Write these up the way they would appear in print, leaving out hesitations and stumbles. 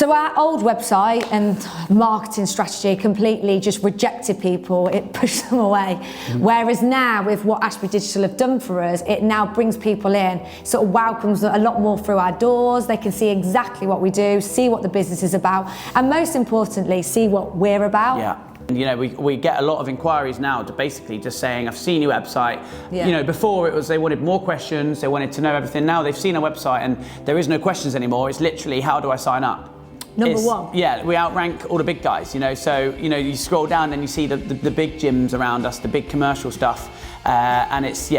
So our old website and marketing strategy completely just rejected people, it pushed them away. Whereas now with what Ashby Digital have done for us, it now brings people in, sort of welcomes a lot more through our doors. They can see exactly what we do, see what the business is about, and most importantly, see what we're about. Yeah. You know, we get a lot of inquiries now to basically just saying, I've seen your website. Yeah. You know, before it was they wanted more questions, they wanted to know everything. Now they've seen our website and there is no questions anymore. It's literally, how do I sign up? Number one. Yeah, we outrank all the big guys, you know. So, you know, you scroll down and you see the big gyms around us, the big commercial stuff. And it's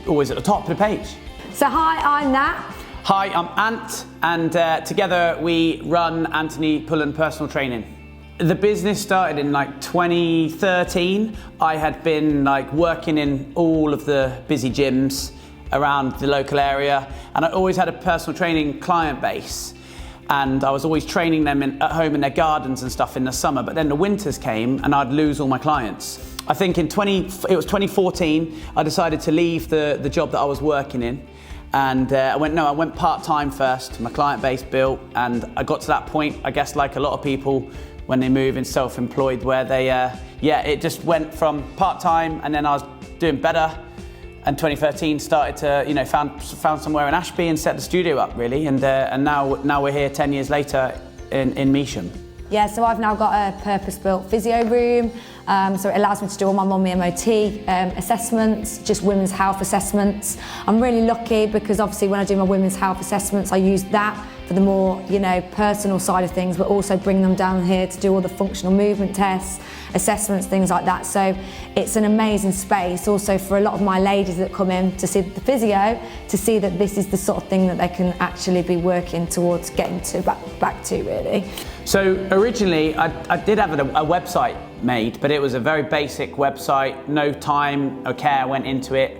always at the top of the page. So hi, I'm Nat. Hi, I'm Ant, and together we run Anthony Pullen Personal Training. The business started in like 2013. I had been like working in all of the busy gyms around the local area, and I always had a personal training client base. And I was always training them at home in their gardens and stuff in the summer, but then the winters came and I'd lose all my clients. I think it was 2014, I decided to leave the job that I was working in. And I went part-time first, my client base built, and I got to that point, I guess like a lot of people when they move in self-employed, where they, it just went from part-time, and then I was doing better. And 2013 started to, you know, found somewhere in Ashby and set the studio up really, and now we're here 10 years later in Measham. Yeah, so I've now got a purpose-built physio room, so it allows me to do all my mummy MOT assessments, just women's health assessments. I'm really lucky because obviously when I do my women's health assessments, I use that for the more, you know, personal side of things, but also bring them down here to do all the functional movement tests, assessments, things like that. So it's an amazing space also for a lot of my ladies that come in to see the physio, to see that this is the sort of thing that they can actually be working towards getting to back to really. So originally I did have a website made, but it was a very basic website, no time or care went into it.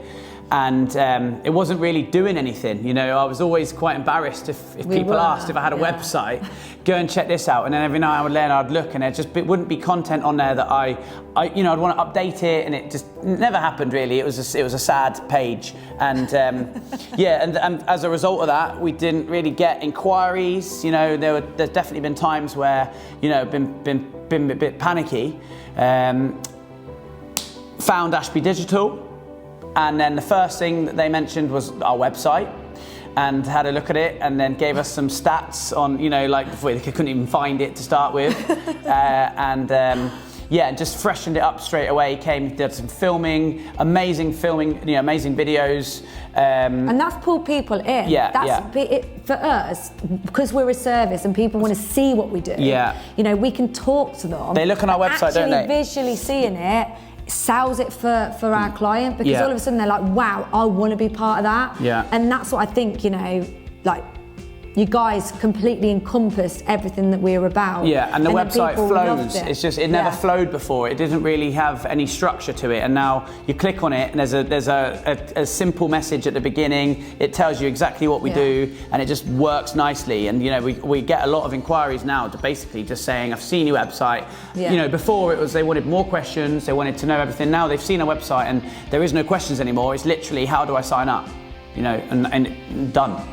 And it wasn't really doing anything, you know. I was always quite embarrassed if people asked if I had a website, go and check this out, and then every now and then I'd look and it wouldn't be content on there that I'd want to update it, and it just never happened really. It was a sad page, and and as a result of that, we didn't really get inquiries. You know, there's definitely been times where, you know, been a bit panicky. Found Ashby Digital. And then the first thing that they mentioned was our website, and had a look at it, and then gave us some stats on, you know, like before they couldn't even find it to start with, just freshened it up straight away. Did some filming, amazing videos, and that's pulled people in. For us, because we're a service and people want to see what we do. Yeah, you know, we can talk to them. They look on our website, don't they? Visually seeing it sells it for our client, because all of a sudden they're like, wow, I want to be part of that. Yeah. And that's what I think, you know, like, you guys completely encompassed everything that we were about. Yeah, and the website flows. It's just, it never flowed before. It didn't really have any structure to it. And now you click on it and there's a simple message at the beginning. It tells you exactly what we do, and it just works nicely. And, you know, we get a lot of inquiries now to basically just saying, I've seen your website. Yeah. You know, before it was they wanted more questions, they wanted to know everything. Now they've seen our website and there is no questions anymore. It's literally, how do I sign up? You know, and done.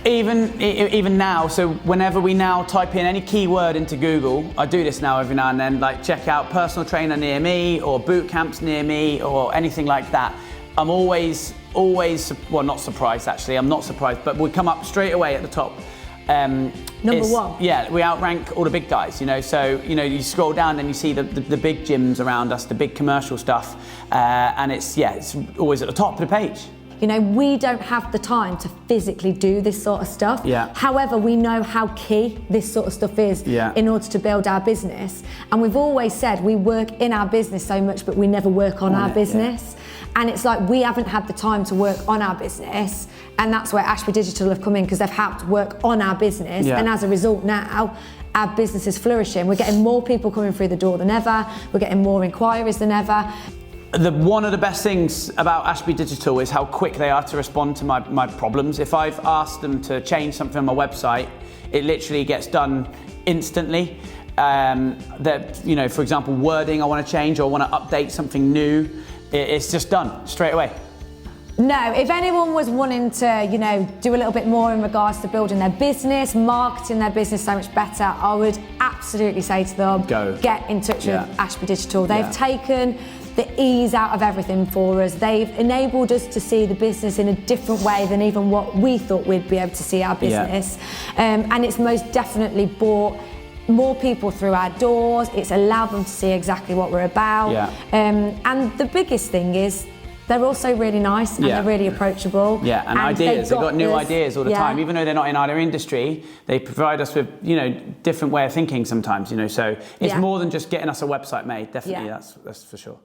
Even now, so whenever we now type in any keyword into Google, I do this now every now and then, like check out personal trainer near me or boot camps near me or anything like that. I'm always, well, not surprised actually, I'm not surprised, but we come up straight away at the top. Number one. Yeah, we outrank all the big guys, you know. So, you know, you scroll down and you see the big gyms around us, the big commercial stuff, and it's always at the top of the page. You know, we don't have the time to physically do this sort of stuff. Yeah. However, we know how key this sort of stuff is in order to build our business. And we've always said we work in our business so much, but we never work on our business. Yeah. And it's like we haven't had the time to work on our business. And that's where Ashby Digital have come in, because they've helped work on our business. Yeah. And as a result now, our business is flourishing. We're getting more people coming through the door than ever. We're getting more inquiries than ever. One of the best things about Ashby Digital is how quick they are to respond to my problems. If I've asked them to change something on my website, it literally gets done instantly. You know, for example, wording I want to change or I want to update something new, it's just done straight away. No, if anyone was wanting to, you know, do a little bit more in regards to building their business, marketing their business so much better, I would absolutely say to them, get in touch with Ashby Digital. They've taken the ease out of everything for us. They've enabled us to see the business in a different way than even what we thought we'd be able to see our business. And it's most definitely brought more people through our doors. It's allowed them to see exactly what we're about. And the biggest thing is, they're also really nice and they're really approachable. And ideas. They've got new ideas all the time. Even though they're not in our industry, they provide us with, you know, different way of thinking sometimes, you know. So it's more than just getting us a website made. Definitely, that's for sure.